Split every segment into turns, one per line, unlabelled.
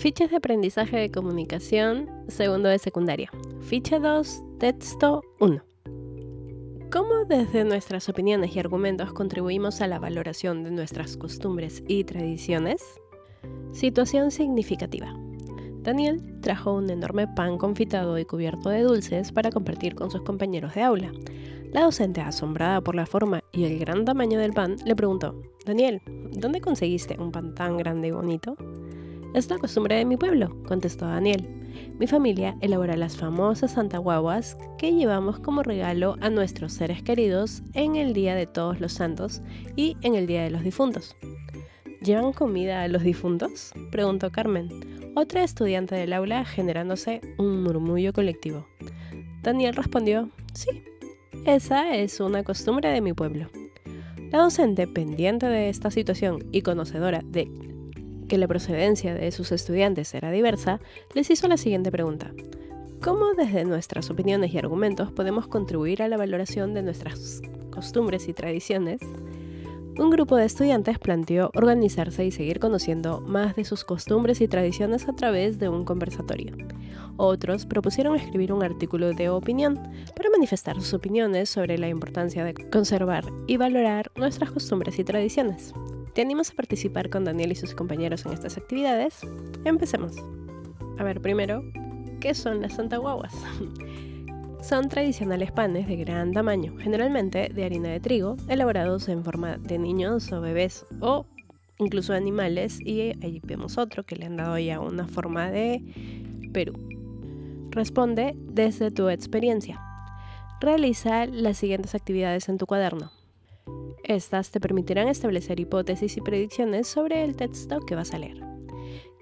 Fichas de aprendizaje de comunicación, segundo de secundaria. Ficha 2, texto 1. ¿Cómo desde nuestras opiniones y argumentos contribuimos a la valoración de nuestras costumbres y tradiciones? Situación significativa. Daniel trajo un enorme pan confitado y cubierto de dulces para compartir con sus compañeros de aula. La docente, asombrada por la forma y el gran tamaño del pan, le preguntó: «Daniel, ¿dónde conseguiste un pan tan grande y bonito?» «Es la costumbre de mi pueblo», contestó Daniel. «Mi familia elabora las famosas santaguaguas que llevamos como regalo a nuestros seres queridos en el Día de Todos los Santos y en el Día de los Difuntos». «¿Llevan comida a los difuntos?», preguntó Carmen, otra estudiante del aula, generándose un murmullo colectivo. Daniel respondió: «Sí, esa es una costumbre de mi pueblo». La docente, pendiente de esta situación y conocedora de que la procedencia de sus estudiantes era diversa, les hizo la siguiente pregunta: ¿cómo desde nuestras opiniones y argumentos podemos contribuir a la valoración de nuestras costumbres y tradiciones? Un grupo de estudiantes planteó organizarse y seguir conociendo más de sus costumbres y tradiciones a través de un conversatorio. Otros propusieron escribir un artículo de opinión para manifestar sus opiniones sobre la importancia de conservar y valorar nuestras costumbres y tradiciones. ¿Te animas a participar con Daniel y sus compañeros en estas actividades? Empecemos. A ver, primero, ¿qué son las santaguaguas? Son tradicionales panes de gran tamaño, generalmente de harina de trigo, elaborados en forma de niños o bebés o incluso animales, y ahí vemos otro que le han dado ya una forma de Perú. Responde desde tu experiencia. Realiza las siguientes actividades en tu cuaderno. Estas te permitirán establecer hipótesis y predicciones sobre el texto que vas a leer.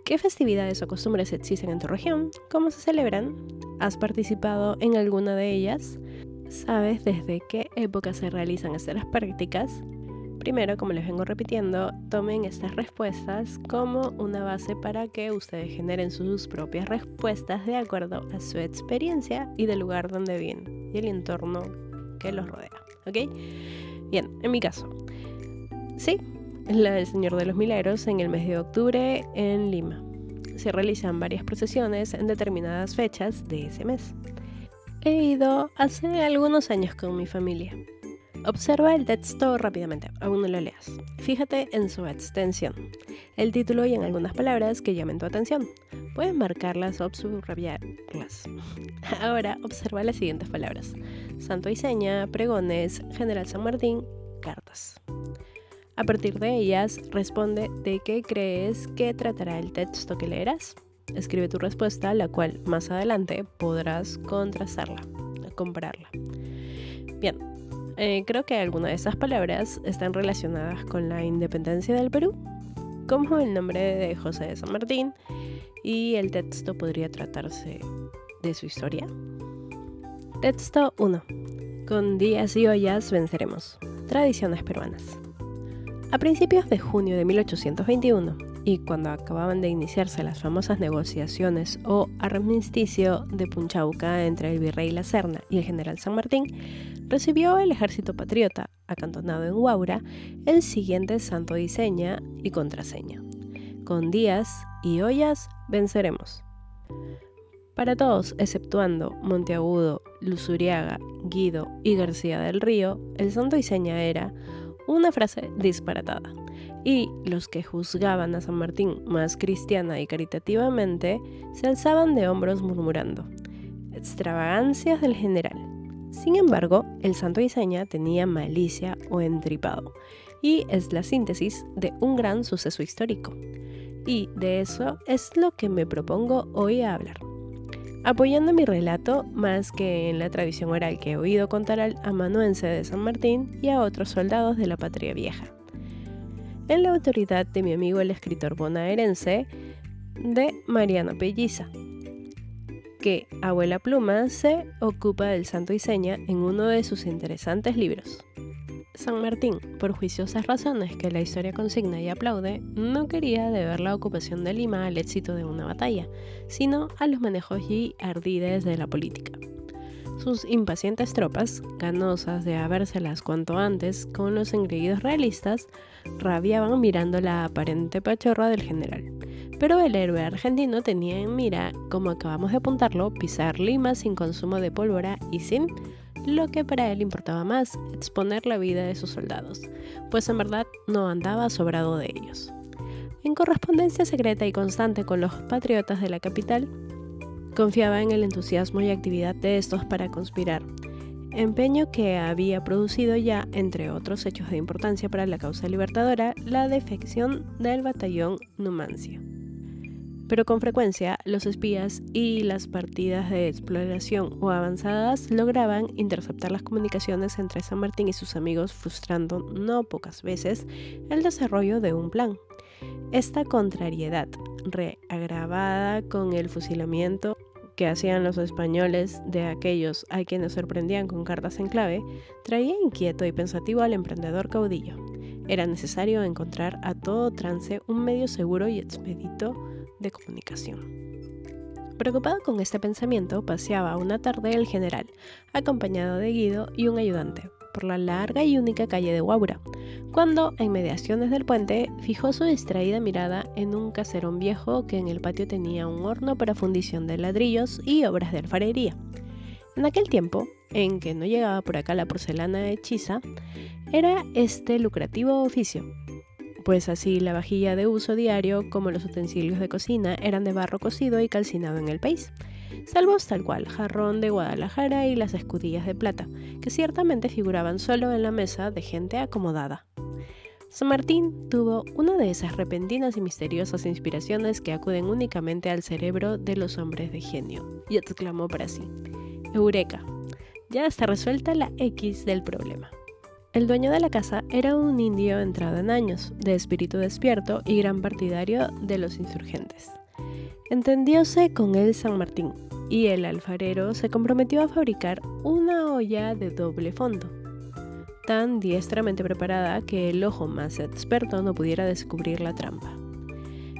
¿Qué festividades o costumbres existen en tu región? ¿Cómo se celebran? ¿Has participado en alguna de ellas? ¿Sabes desde qué época se realizan estas prácticas? Primero, como les vengo repitiendo, tomen estas respuestas como una base para que ustedes generen sus propias respuestas de acuerdo a su experiencia y del lugar donde viven y el entorno que los rodea, ¿ok? Bien, en mi caso, sí, la del Señor de los Milagros en el mes de octubre en Lima. Se realizan varias procesiones en determinadas fechas de ese mes. He ido hace algunos años con mi familia. Observa el texto rápidamente, aún no lo leas. Fíjate en su extensión, el título y en algunas palabras que llamen tu atención. Puedes marcarlas o subrayarlas. Ahora observa las siguientes palabras: santo y seña, pregones, General San Martín, cartas. A partir de ellas, responde de qué crees que tratará el texto que leerás. Escribe tu respuesta, la cual más adelante podrás contrastarla, compararla. Bien, creo que algunas de estas palabras están relacionadas con la independencia del Perú, como el nombre de José de San Martín, y el texto podría tratarse de su historia. Texto 1. Con días y ollas venceremos. Tradiciones peruanas. A principios de junio de 1821, y cuando acababan de iniciarse las famosas negociaciones o armisticio de Punchauca entre el virrey La Serna y el general San Martín, recibió el ejército patriota, acantonado en Huaura, el siguiente santo y seña y contraseña: con días y ollas venceremos. Para todos, exceptuando Monteagudo, Luzuriaga, Guido y García del Río, el santo y seña era una frase disparatada, y los que juzgaban a San Martín más cristiana y caritativamente se alzaban de hombros murmurando: extravagancias del general. Sin embargo, el santo y seña tenía malicia o entripado, y es la síntesis de un gran suceso histórico. Y de eso es lo que me propongo hoy a hablar, apoyando mi relato más que en la tradición oral que he oído contar al amanuense de San Martín y a otros soldados de la patria vieja, en la autoridad de mi amigo el escritor bonaerense de Mariano Pelliza, que abuela pluma se ocupa del santo y seña en uno de sus interesantes libros. San Martín, por juiciosas razones que la historia consigna y aplaude, no quería deber la ocupación de Lima al éxito de una batalla, sino a los manejos y ardides de la política. Sus impacientes tropas, ganosas de habérselas cuanto antes con los engreídos realistas, rabiaban mirando la aparente pachorra del general, Pero el héroe argentino tenía en mira, como acabamos de apuntarlo, pisar Lima sin consumo de pólvora y sin lo que para él importaba más, exponer la vida de sus soldados, pues en verdad no andaba sobrado de ellos. En correspondencia secreta y constante con los patriotas de la capital, confiaba en el entusiasmo y actividad de estos para conspirar, empeño que había producido ya, entre otros hechos de importancia para la causa libertadora, la defección del batallón Numancia. Pero con frecuencia los espías y las partidas de exploración o avanzadas lograban interceptar las comunicaciones entre San Martín y sus amigos, frustrando no pocas veces el desarrollo de un plan. Esta contrariedad, reagravada con el fusilamiento que hacían los españoles de aquellos a quienes sorprendían con cartas en clave, traía inquieto y pensativo al emprendedor caudillo. Era necesario encontrar a todo trance un medio seguro y expedito de comunicación. Preocupado con este pensamiento, paseaba una tarde el general, acompañado de Guido y un ayudante, por la larga y única calle de Guaura, cuando, en mediaciones del puente, fijó su distraída mirada en un caserón viejo que en el patio tenía un horno para fundición de ladrillos y obras de alfarería. En aquel tiempo, en que no llegaba por acá la porcelana hechiza, era este lucrativo oficio, pues así la vajilla de uso diario como los utensilios de cocina eran de barro cocido y calcinado en el país, salvo tal cual jarrón de Guadalajara y las escudillas de plata, que ciertamente figuraban solo en la mesa de gente acomodada. San Martín tuvo una de esas repentinas y misteriosas inspiraciones que acuden únicamente al cerebro de los hombres de genio, y exclamó para sí: ¡Eureka! Ya está resuelta la X del problema. El dueño de la casa era un indio entrado en años, de espíritu despierto y gran partidario de los insurgentes. Entendióse con él San Martín, y el alfarero se comprometió a fabricar una olla de doble fondo, tan diestramente preparada que el ojo más experto no pudiera descubrir la trampa.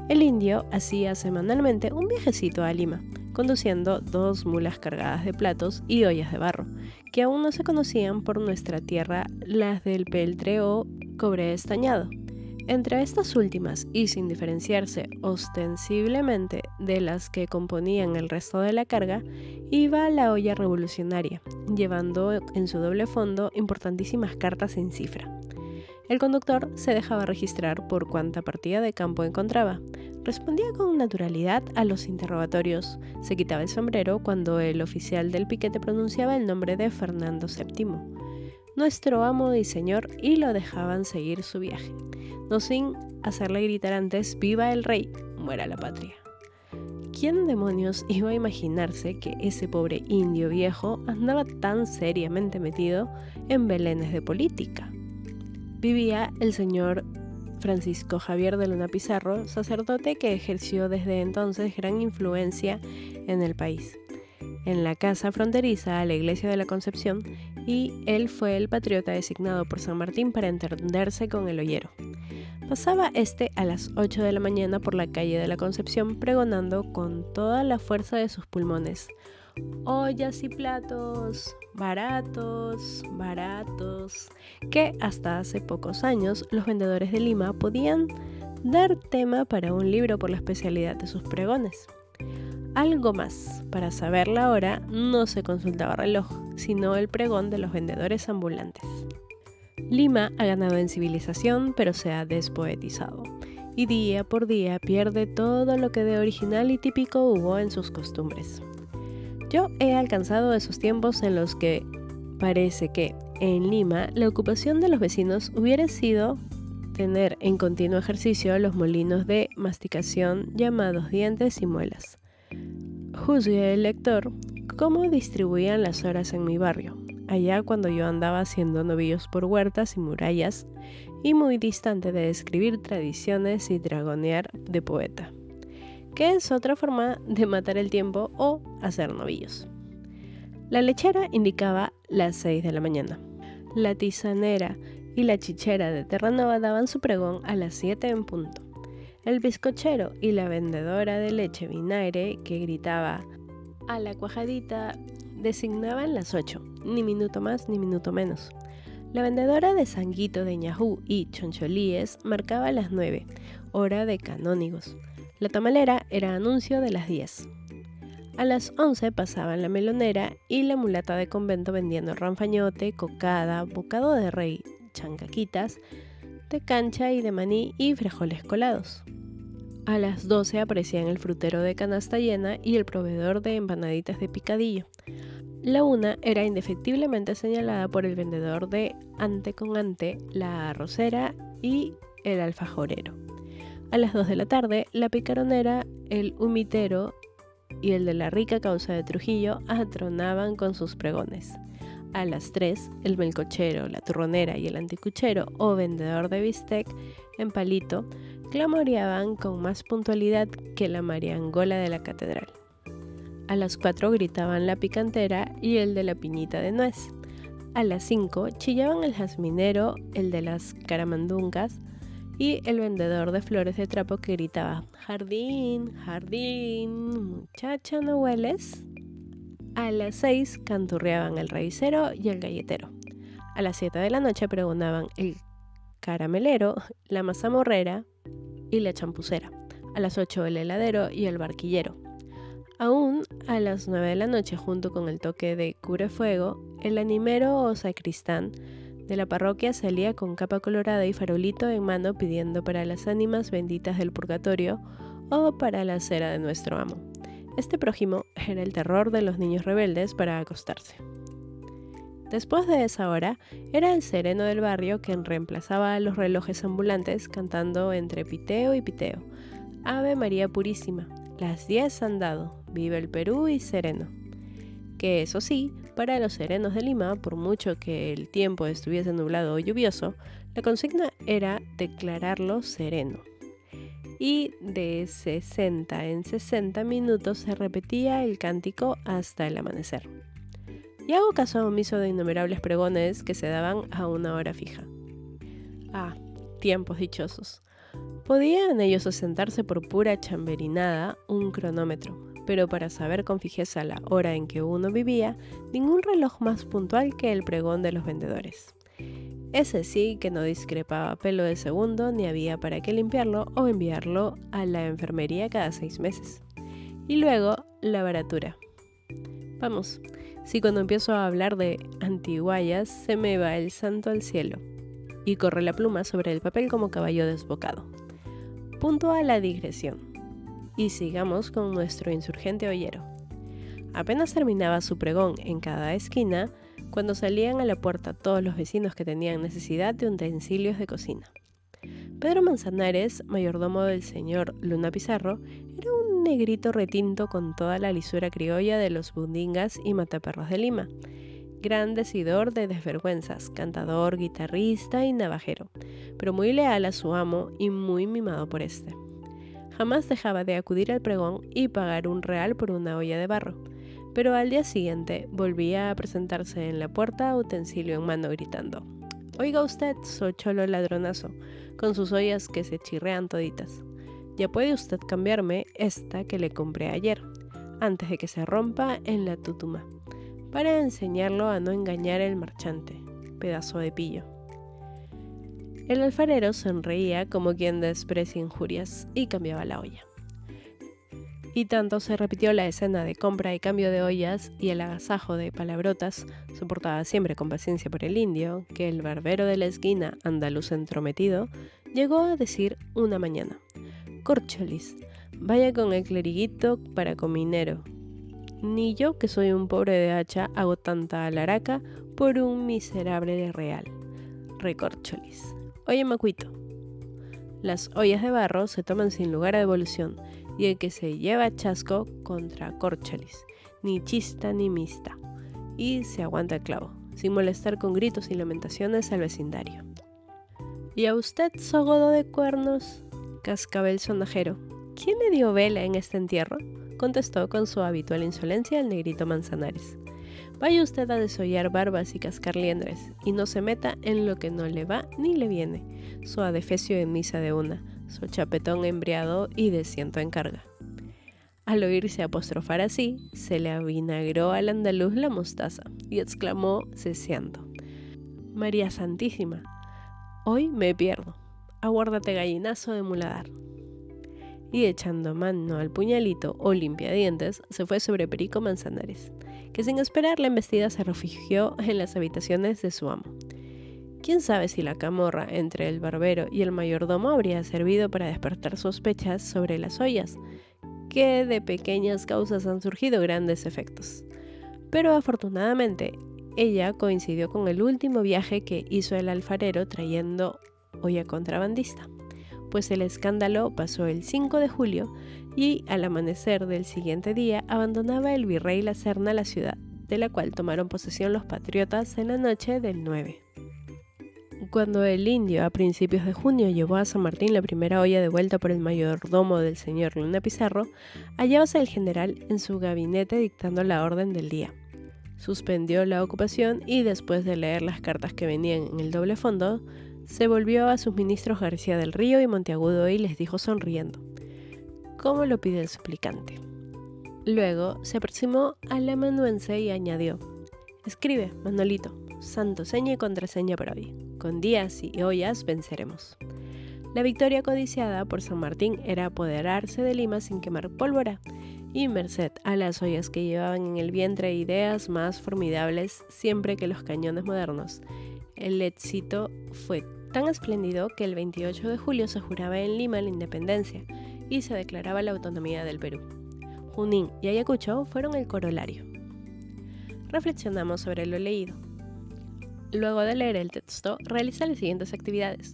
El indio hacía semanalmente un viajecito a Lima, conduciendo 2 mulas cargadas de platos y ollas de barro, que aún no se conocían por nuestra tierra las del peltre o cobre estañado. Entre estas últimas, y sin diferenciarse ostensiblemente de las que componían el resto de la carga, iba la olla revolucionaria, llevando en su doble fondo importantísimas cartas en cifra. El conductor se dejaba registrar por cuanta partida de campo encontraba. Respondía con naturalidad a los interrogatorios. Se quitaba el sombrero cuando el oficial del piquete pronunciaba el nombre de Fernando VII, nuestro amo y señor, y lo dejaban seguir su viaje, no sin hacerle gritar antes: ¡Viva el rey! ¡Muera la patria! ¿Quién demonios iba a imaginarse que ese pobre indio viejo andaba tan seriamente metido en belenes de política? Vivía el señor Francisco Javier de Luna Pizarro, sacerdote que ejerció desde entonces gran influencia en el país, en la casa fronteriza a la iglesia de la Concepción, y él fue el patriota designado por San Martín para entenderse con el ollero. Pasaba este a las 8 de la mañana por la calle de la Concepción pregonando con toda la fuerza de sus pulmones: ollas y platos, baratos, baratos, que hasta hace pocos años los vendedores de Lima podían dar tema para un libro por la especialidad de sus pregones. Algo más, para saber la hora no se consultaba reloj, sino el pregón de los vendedores ambulantes. Lima ha ganado en civilización, pero se ha despoetizado, y día por día pierde todo lo que de original y típico hubo en sus costumbres. Yo he alcanzado esos tiempos en los que parece que, en Lima, la ocupación de los vecinos hubiera sido tener en continuo ejercicio los molinos de masticación llamados dientes y muelas. Juzgue el lector cómo distribuían las horas en mi barrio, allá cuando yo andaba haciendo novillos por huertas y murallas, y muy distante de escribir tradiciones y dragonear de poeta, que es otra forma de matar el tiempo o hacer novillos. La lechera indicaba las 6 de la mañana. La tisanera y la chichera de Terranova daban su pregón a las 7 en punto. El bizcochero y la vendedora de leche vinagre, que gritaba a la cuajadita, designaban las 8, ni minuto más ni minuto menos. La vendedora de sanguito de ñajú y choncholíes marcaba las 9, hora de canónigos. La tamalera era anuncio de las 10. A las 11 pasaban la melonera y la mulata de convento vendiendo ranfañote, cocada, bocado de rey, chancaquitas, de cancha y de maní y frijoles colados. A las 12 aparecían el frutero de canasta llena y el proveedor de empanaditas de picadillo. La una era indefectiblemente señalada por el vendedor de ante con ante, la arrocera y el alfajorero. A las 2 de la tarde, la picaronera, el humitero y el de la rica causa de Trujillo atronaban con sus pregones. A las 3, el melcochero, la turronera y el anticuchero o vendedor de bistec en palito clamoreaban con más puntualidad que la mariangola de la catedral. A las 4 gritaban la picantera y el de la piñita de nuez. A las 5 chillaban el jazminero, el de las caramandungas y el vendedor de flores de trapo que gritaba: «Jardín, jardín, muchacha, ¿no hueles?». A las 6 canturreaban el raicero y el galletero. A las 7 de la noche pregonaban el caramelero, la mazamorrera y la champucera. A las 8 el heladero y el barquillero. Aún a las 9 de la noche, junto con el toque de curefuego, el animero o sacristán de la parroquia salía con capa colorada y farolito en mano pidiendo para las ánimas benditas del purgatorio o para la cera de nuestro amo. Este prójimo era el terror de los niños rebeldes para acostarse. Después de esa hora, era el sereno del barrio quien reemplazaba a los relojes ambulantes cantando entre piteo y piteo: «Ave María Purísima, las 10 han dado, vive el Perú y sereno». Que eso sí, para los serenos de Lima, por mucho que el tiempo estuviese nublado o lluvioso, la consigna era declararlo sereno. Y de 60 en 60 minutos se repetía el cántico hasta el amanecer. Y hago caso omiso de innumerables pregones que se daban a una hora fija. Ah, tiempos dichosos. Podían ellos asentarse por pura chamberinada un cronómetro, pero para saber con fijeza la hora en que uno vivía, ningún reloj más puntual que el pregón de los vendedores. Ese sí que no discrepaba pelo de segundo ni había para qué limpiarlo o enviarlo a la enfermería cada 6 meses. Y luego, la baratura. Vamos, si cuando empiezo a hablar de antiguayas se me va el santo al cielo y corre la pluma sobre el papel como caballo desbocado. Punto a la digresión. Y sigamos con nuestro insurgente ollero. Apenas terminaba su pregón en cada esquina, cuando salían a la puerta todos los vecinos que tenían necesidad de utensilios de cocina. Pedro Manzanares, mayordomo del señor Luna Pizarro, era un negrito retinto con toda la lisura criolla de los bundingas y mataperros de Lima. Gran decidor de desvergüenzas, cantador, guitarrista y navajero, pero muy leal a su amo y muy mimado por este. Jamás dejaba de acudir al pregón y pagar $1 por una olla de barro, pero al día siguiente volvía a presentarse en la puerta utensilio en mano gritando: «Oiga usted, socholo ladronazo, con sus ollas que se chirrean toditas. Ya puede usted cambiarme esta que le compré ayer, antes de que se rompa en la tutuma, para enseñarlo a no engañar el marchante, pedazo de pillo». El alfarero sonreía como quien desprecia injurias y cambiaba la olla. Y tanto se repitió la escena de compra y cambio de ollas y el agasajo de palabrotas, soportada siempre con paciencia por el indio, que el barbero de la esquina, andaluz entrometido, llegó a decir una mañana: «Córcholis, vaya con el cleriguito para cominero. Ni yo, que soy un pobre de hacha, hago tanta alaraca por un miserable de real. Recórcholis. Oye, macuito, las ollas de barro se toman sin lugar a devolución, y el que se lleva chasco contra córcholis, ni chista ni mista, y se aguanta el clavo, sin molestar con gritos y lamentaciones al vecindario». «¿Y a usted, sogodo de cuernos?», cascaba el sonajero. «¿Quién le dio vela en este entierro?», contestó con su habitual insolencia el negrito Manzanares. «Vaya usted a desollar barbas y cascar liendres, y no se meta en lo que no le va ni le viene, su adefesio en misa de una, su chapetón embriado y de ciento en carga». Al oírse apostrofar así, se le avinagró al andaluz la mostaza y exclamó ceceando: «María Santísima, hoy me pierdo. Aguárdate, gallinazo de muladar». y echando mano al puñalito o limpiadientes, se fue sobre Perico Manzanares, que sin esperar la embestida se refugió en las habitaciones de su amo. ¿Quién sabe si la camorra entre el barbero y el mayordomo habría servido para despertar sospechas sobre las ollas, que de pequeñas causas han surgido grandes efectos? Pero afortunadamente, ella coincidió con el último viaje que hizo el alfarero trayendo olla contrabandista, pues el escándalo pasó el 5 de julio y al amanecer del siguiente día abandonaba el virrey La Serna la ciudad, de la cual tomaron posesión los patriotas en la noche del 9. Cuando el indio a principios de junio llevó a San Martín la primera olla devuelta por el mayordomo del señor Luna Pizarro, hallábase el general en su gabinete dictando la orden del día. Suspendió la ocupación y después de leer las cartas que venían en el doble fondo, se volvió a sus ministros García del Río y Monteagudo y les dijo sonriendo, como lo pide el suplicante. Luego se aproximó al amanuense y añadió, escribe, Manolito, santo seña y contraseña para hoy. Con días y ollas venceremos. La victoria codiciada por San Martín era apoderarse de Lima sin quemar pólvora, y merced a las ollas que llevaban en el vientre ideas más formidables siempre que los cañones modernos. El éxito fue tan espléndido que el 28 de julio se juraba en Lima la independencia y se declaraba la autonomía del Perú. Junín y Ayacucho fueron el corolario. Reflexionamos sobre lo leído. Luego de leer el texto, realiza las siguientes actividades.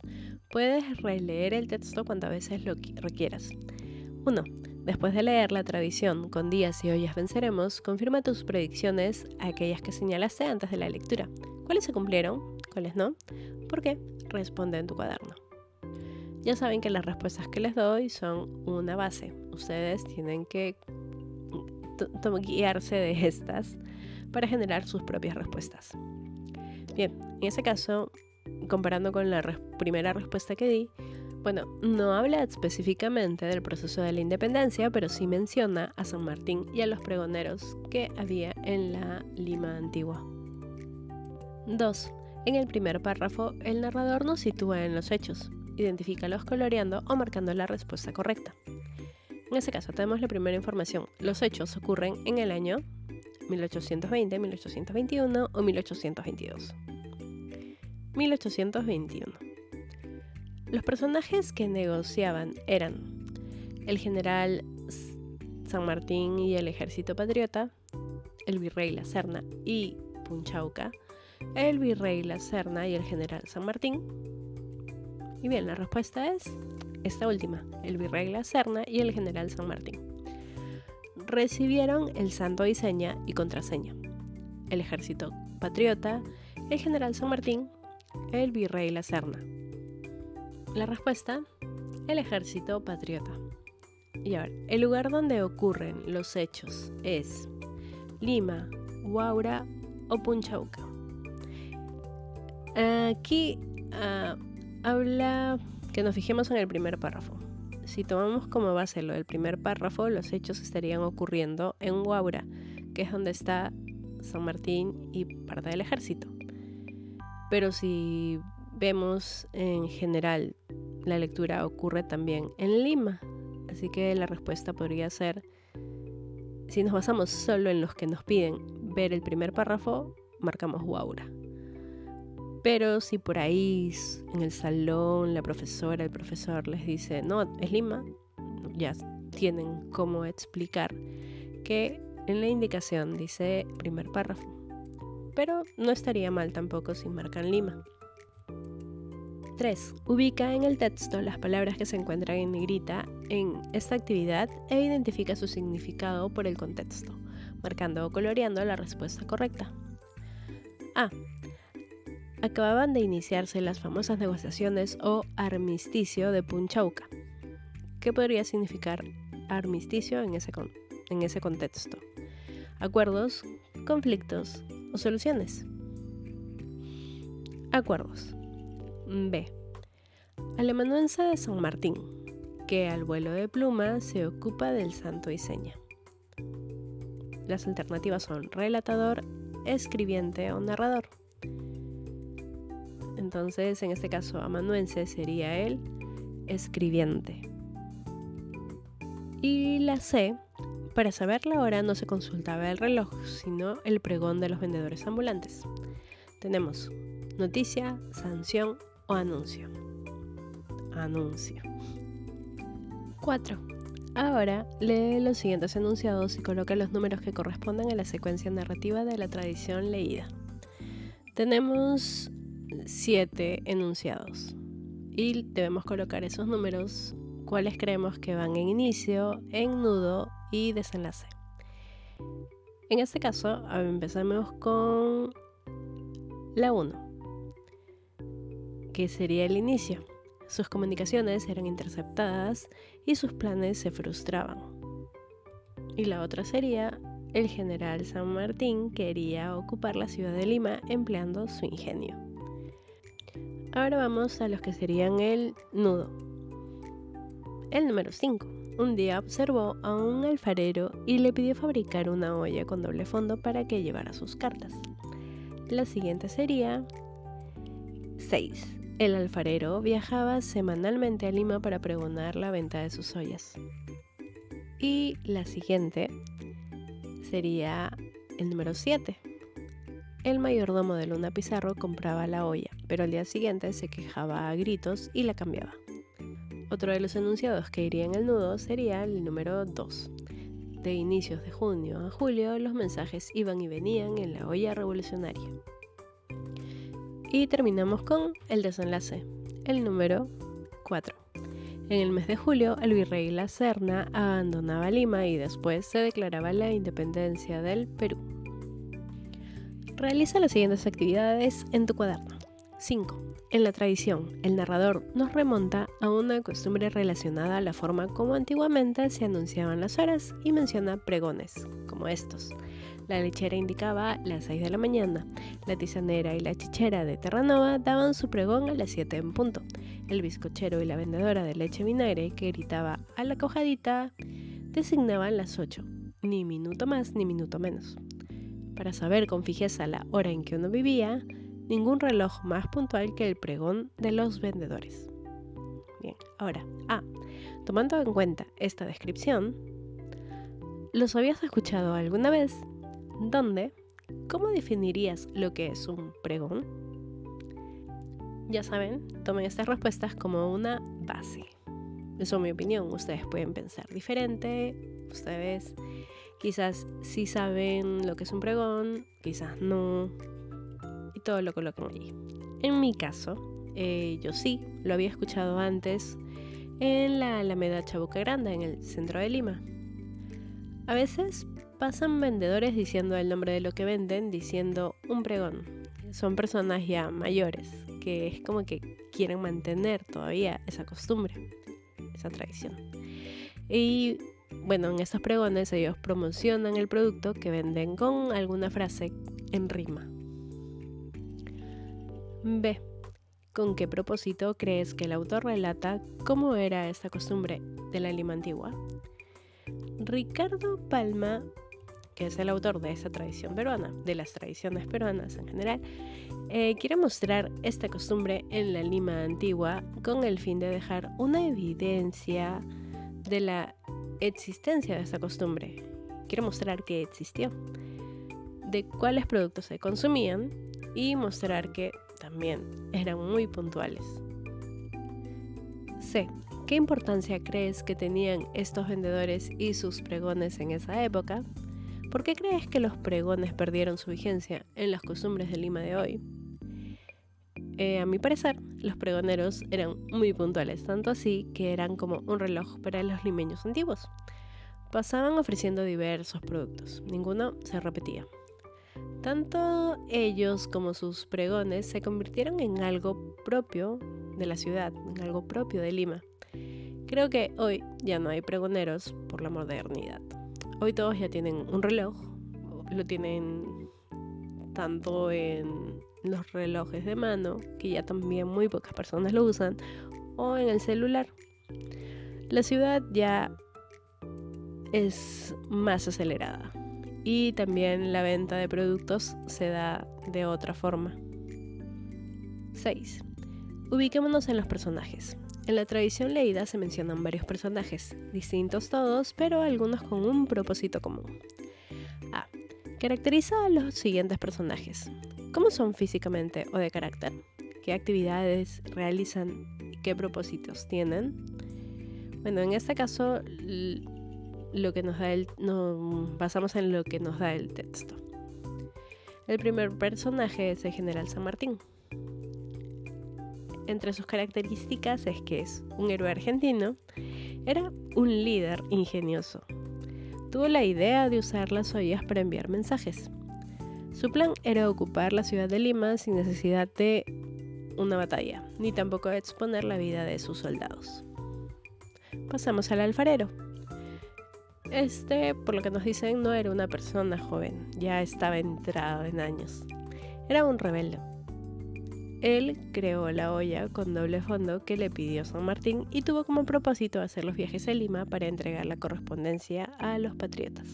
Puedes releer el texto cuantas veces lo requieras. 1. Después de leer la tradición con días y ollas venceremos, confirma tus predicciones, aquellas que señalaste antes de la lectura. ¿Cuáles se cumplieron? ¿Cuáles no? ¿Por qué? Responde en tu cuaderno. Ya saben que las respuestas que les doy son una base. Ustedes tienen que guiarse de estas para generar sus propias respuestas. Bien, en ese caso, comparando con la primera respuesta que di, bueno, no habla específicamente del proceso de la independencia, pero sí menciona a San Martín y a los pregoneros que había en la Lima antigua. 2. En el primer párrafo, el narrador nos sitúa en los hechos, identifícalos coloreando o marcando la respuesta correcta. En ese caso, tenemos la primera información. Los hechos ocurren en el año 1820, 1821 o 1822. 1821. Los personajes que negociaban eran el general San Martín y el ejército patriota, el virrey La Serna y Punchauca, el virrey La Serna y el general San Martín. Y bien, la respuesta es esta última, el virrey La Serna y el general San Martín. Recibieron el santo y seña y contraseña. El ejército patriota, el general San Martín, el virrey La Serna. La respuesta, el ejército patriota. Y a ver, el lugar donde ocurren los hechos es Lima, Huaura o Punchauca. Aquí habla que nos fijemos en el primer párrafo. Si tomamos como base lo del primer párrafo, los hechos estarían ocurriendo en Huaura, que es donde está San Martín y parte del ejército. Pero si vemos en general, la lectura ocurre también en Lima. Así que la respuesta podría ser, si nos basamos solo en los que nos piden ver el primer párrafo, marcamos Huaura. Pero si por ahí en el salón la profesora, el profesor les dice, no, es Lima, ya tienen cómo explicar que en la indicación dice primer párrafo. Pero no estaría mal tampoco si marcan Lima. 3. Ubica en el texto las palabras que se encuentran en negrita en esta actividad e identifica su significado por el contexto, marcando o coloreando la respuesta correcta. A. Acababan de iniciarse las famosas negociaciones o armisticio de Punchauca. ¿Qué podría significar armisticio en ese contexto? Acuerdos, conflictos o soluciones. Acuerdos. B. Al amanuense de San Martín, que al vuelo de pluma se ocupa del santo y seña. Las alternativas son relatador, escribiente o narrador. Entonces, en este caso, amanuense sería el escribiente. Y la C, para saber la hora no se consultaba el reloj, sino el pregón de los vendedores ambulantes. Tenemos noticia, sanción o anuncio. Anuncio. 4. Ahora lee los siguientes enunciados y coloca los números que corresponden a la secuencia narrativa de la tradición leída. Tenemos 7 enunciados y debemos colocar esos números, cuáles creemos que van en inicio, en nudo y desenlace. En este caso, empezamos con la 1, que sería el inicio. Sus comunicaciones eran interceptadas y sus planes se frustraban. Y la otra sería: el general San Martín quería ocupar la ciudad de Lima empleando su ingenio. Ahora vamos a los que serían el nudo. El número 5. Un día observó a un alfarero y le pidió fabricar una olla con doble fondo para que llevara sus cartas. La siguiente sería 6. El alfarero viajaba semanalmente a Lima para pregonar la venta de sus ollas. Y la siguiente sería el número 7. El mayordomo de Luna Pizarro compraba la olla, pero al día siguiente se quejaba a gritos y la cambiaba. Otro de los enunciados que iría en el nudo sería el número 2. De inicios de junio a julio, los mensajes iban y venían en la olla revolucionaria. Y terminamos con el desenlace, el número 4. En el mes de julio, el virrey La Serna abandonaba Lima y después se declaraba la independencia del Perú. Realiza las siguientes actividades en tu cuaderno. 5. En la tradición, el narrador nos remonta a una costumbre relacionada a la forma como antiguamente se anunciaban las horas y menciona pregones, como estos. La lechera indicaba las 6 de la mañana. La tisanera y la chichera de Terranova daban su pregón a las 7 en punto. El bizcochero y la vendedora de leche vinagre, que gritaba a la cojadita, designaban las 8. Ni minuto más ni minuto menos. Para saber con fijeza la hora en que uno vivía, ningún reloj más puntual que el pregón de los vendedores. Bien, ahora, tomando en cuenta esta descripción, ¿los habías escuchado alguna vez? ¿Dónde? ¿Cómo definirías lo que es un pregón? Ya saben, tomen estas respuestas como una base. Eso es mi opinión, ustedes pueden pensar diferente, ustedes quizás sí saben lo que es un pregón, quizás no, y todo lo colocan allí. En mi caso, yo sí lo había escuchado antes en la Alameda Chabuca Grande, en el centro de Lima. A veces pasan vendedores diciendo el nombre de lo que venden, diciendo un pregón. Son personas ya mayores, que es como que quieren mantener todavía esa costumbre, esa tradición. Y bueno, en estos pregones ellos promocionan el producto que venden con alguna frase en rima. B. ¿Con qué propósito crees que el autor relata cómo era esta costumbre de la Lima antigua? Ricardo Palma, que es el autor de esa tradición peruana, de las tradiciones peruanas en general, quiere mostrar esta costumbre en la Lima antigua con el fin de dejar una evidencia de la existencia de esta costumbre. Quiere mostrar que existió, de cuáles productos se consumían y mostrar que también eran muy puntuales. C. ¿Qué importancia crees que tenían estos vendedores y sus pregones en esa época? ¿Por qué crees que los pregones perdieron su vigencia en las costumbres de Lima de hoy? A mi parecer, los pregoneros eran muy puntuales, tanto así que eran como un reloj para los limeños antiguos. Pasaban ofreciendo diversos productos, ninguno se repetía. Tanto ellos como sus pregones se convirtieron en algo propio de la ciudad, en algo propio de Lima. Creo que hoy ya no hay pregoneros por la modernidad. Hoy todos ya tienen un reloj, lo tienen tanto en los relojes de mano, que ya también muy pocas personas lo usan, o en el celular. La ciudad ya es más acelerada y también la venta de productos se da de otra forma. 6. Ubiquémonos en los personajes. En la tradición leída se mencionan varios personajes, distintos todos, pero algunos con un propósito común. A. Caracteriza a los siguientes personajes. ¿Cómo son físicamente o de carácter? ¿Qué actividades realizan y qué propósitos tienen? Bueno, en este caso nos basamos en lo que nos da el texto. El primer personaje es el general San Martín. Entre sus características es que es un héroe argentino, era un líder ingenioso. Tuvo la idea de usar las ollas para enviar mensajes. Su plan era ocupar la ciudad de Lima sin necesidad de una batalla, ni tampoco exponer la vida de sus soldados. Pasamos al alfarero. Por lo que nos dicen, no era una persona joven, ya estaba entrado en años. Era un rebelde. Él creó la olla con doble fondo que le pidió San Martín y tuvo como propósito hacer los viajes a Lima para entregar la correspondencia a los patriotas.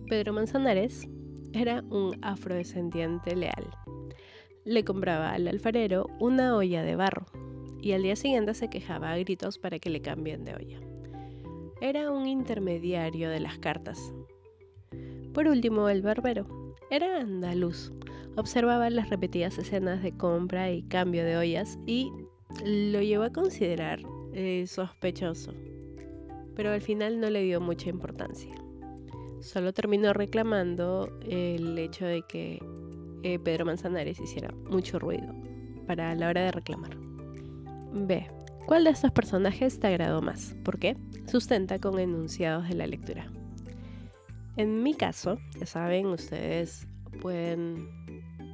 Pedro Manzanares era un afrodescendiente leal. Le compraba al alfarero una olla de barro y al día siguiente se quejaba a gritos para que le cambien de olla. Era un intermediario de las cartas. Por último, el barbero. Era andaluz. Observaba las repetidas escenas de compra y cambio de ollas y lo llevó a considerar sospechoso. Pero al final no le dio mucha importancia. Solo terminó reclamando el hecho de que Pedro Manzanares hiciera mucho ruido para la hora de reclamar. B. ¿Cuál de estos personajes te agradó más? ¿Por qué? Sustenta con enunciados de la lectura. En mi caso, ya saben, ustedes pueden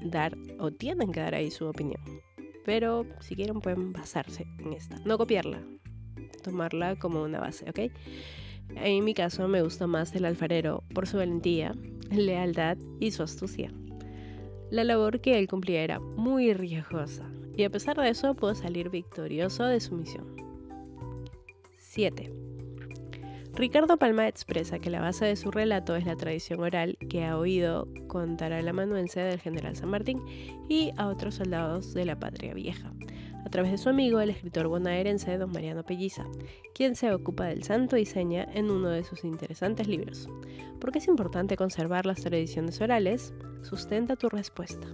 dar o tienen que dar ahí su opinión. Pero si quieren pueden basarse en esta. No copiarla, tomarla como una base, ¿ok? En mi caso me gustó más el alfarero por su valentía, lealtad y su astucia. La labor que él cumplía era muy riesgosa y a pesar de eso pudo salir victorioso de su misión. 7. Ricardo Palma expresa que la base de su relato es la tradición oral que ha oído contar al amanuense del general San Martín y a otros soldados de la patria vieja, a través de su amigo el escritor bonaerense don Mariano Pelliza, quien se ocupa del santo y seña en uno de sus interesantes libros. ¿Por qué es importante conservar las tradiciones orales? Sustenta tu respuesta.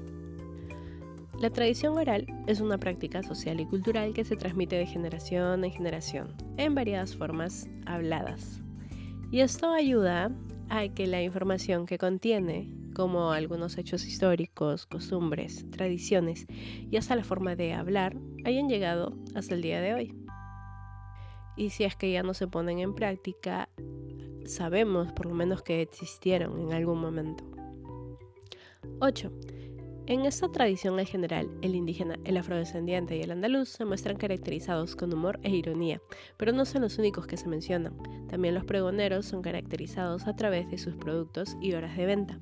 La tradición oral es una práctica social y cultural que se transmite de generación en generación, en variadas formas habladas. Y esto ayuda a que la información que contiene, como algunos hechos históricos, costumbres, tradiciones y hasta la forma de hablar, hayan llegado hasta el día de hoy. Y si es que ya no se ponen en práctica, sabemos por lo menos que existieron en algún momento. 8. En esta tradición el general, el indígena, el afrodescendiente y el andaluz se muestran caracterizados con humor e ironía, pero no son los únicos que se mencionan. También los pregoneros son caracterizados a través de sus productos y horas de venta.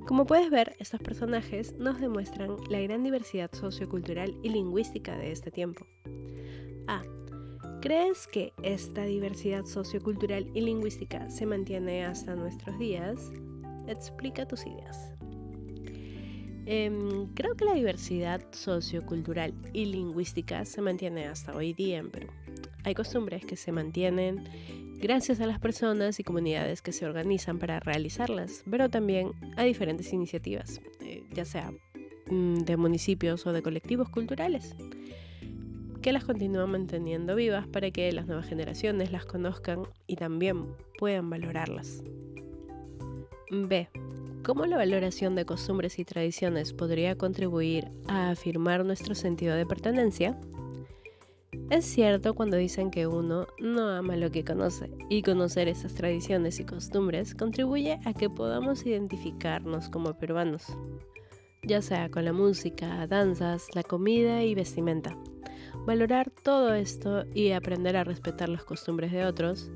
Como puedes ver, estos personajes nos demuestran la gran diversidad sociocultural y lingüística de este tiempo. A. ¿Crees que esta diversidad sociocultural y lingüística se mantiene hasta nuestros días? Explica tus ideas. Creo que la diversidad sociocultural y lingüística se mantiene hasta hoy día en Perú. Hay costumbres que se mantienen gracias a las personas y comunidades que se organizan para realizarlas, pero también a diferentes iniciativas, ya sea de municipios o de colectivos culturales, que las continúan manteniendo vivas para que las nuevas generaciones las conozcan y también puedan valorarlas. B. ¿Cómo la valoración de costumbres y tradiciones podría contribuir a afirmar nuestro sentido de pertenencia? Es cierto cuando dicen que uno no ama lo que conoce, y conocer esas tradiciones y costumbres contribuye a que podamos identificarnos como peruanos, ya sea con la música, danzas, la comida y vestimenta. Valorar todo esto y aprender a respetar las costumbres de otros.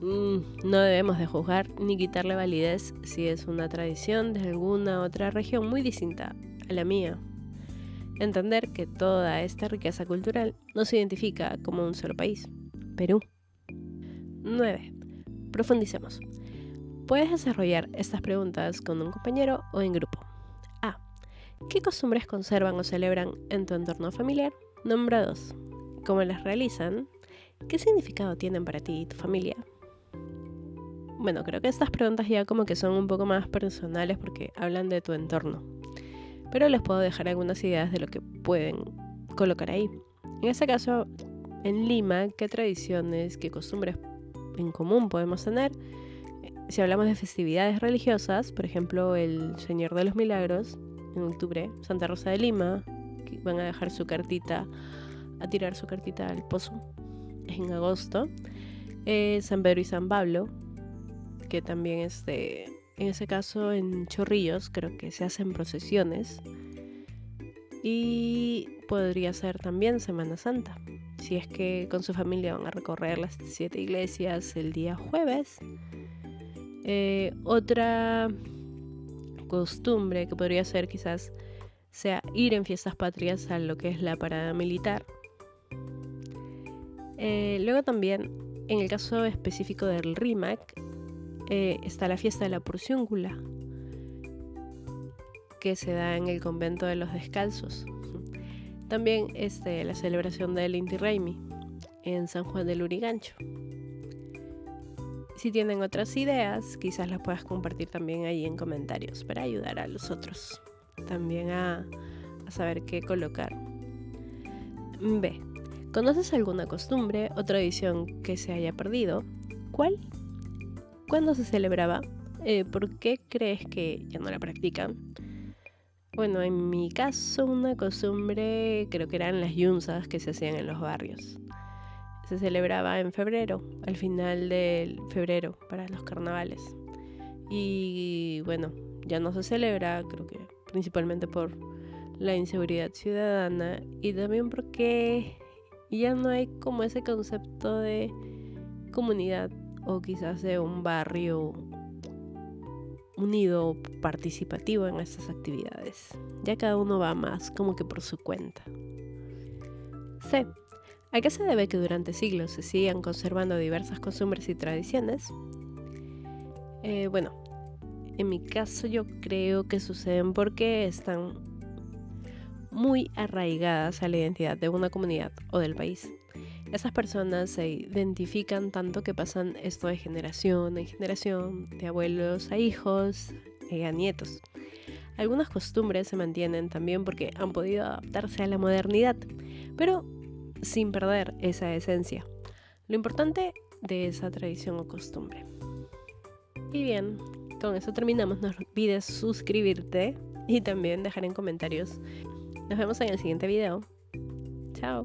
No debemos de juzgar ni quitarle validez si es una tradición de alguna otra región muy distinta a la mía. Entender que toda esta riqueza cultural nos identifica como un solo país, Perú. 9. Profundicemos. Puedes desarrollar estas preguntas con un compañero o en grupo. A. ¿Qué costumbres conservan o celebran en tu entorno familiar? Nombra 2. cómo las realizan, qué significado tienen para ti y tu familia. Bueno, creo que estas preguntas ya como que son un poco más personales porque hablan de tu entorno, pero les puedo dejar algunas ideas de lo que pueden colocar ahí. En este caso, en Lima, ¿qué tradiciones, qué costumbres en común podemos tener? Si hablamos de festividades religiosas, por ejemplo, el Señor de los Milagros, en octubre, Santa Rosa de Lima, que van a dejar su cartita, a tirar su cartita al pozo, en agosto. San Pedro y San Pablo, que también en ese caso en Chorrillos creo que se hacen procesiones. Y podría ser también Semana Santa, si es que con su familia van a recorrer las 7 iglesias el día jueves. Otra costumbre que podría ser quizás sea ir en fiestas patrias a lo que es la parada militar. Luego también, en el caso específico del RIMAC, está la fiesta de la Porciúncula, que se da en el convento de los Descalzos. También la celebración del Inti Raymi en San Juan del Lurigancho. Si tienen otras ideas, quizás las puedas compartir también ahí en comentarios para ayudar a los otros también a saber qué colocar. B. ¿Conoces alguna costumbre o tradición que se haya perdido? ¿Cuál? ¿Cuándo se celebraba? ¿Por qué crees que ya no la practican? Bueno, en mi caso, una costumbre creo que eran las yunzas que se hacían en los barrios. Se celebraba en febrero, al final del febrero, para los carnavales. Y bueno, ya no se celebra, creo que principalmente por la inseguridad ciudadana y también porque ya no hay como ese concepto de comunidad o quizás de un barrio unido, participativo en estas actividades. Ya cada uno va más como que por su cuenta. C. ¿A qué se debe que durante siglos se sigan conservando diversas costumbres y tradiciones? Bueno, en mi caso yo creo que suceden porque están muy arraigadas a la identidad de una comunidad o del país. Esas personas se identifican tanto que pasan esto de generación en generación, de abuelos a hijos y a nietos. Algunas costumbres se mantienen también porque han podido adaptarse a la modernidad, pero sin perder esa esencia, lo importante de esa tradición o costumbre. Y bien, con eso terminamos. No olvides suscribirte y también dejar en comentarios. Nos vemos en el siguiente video. Chao.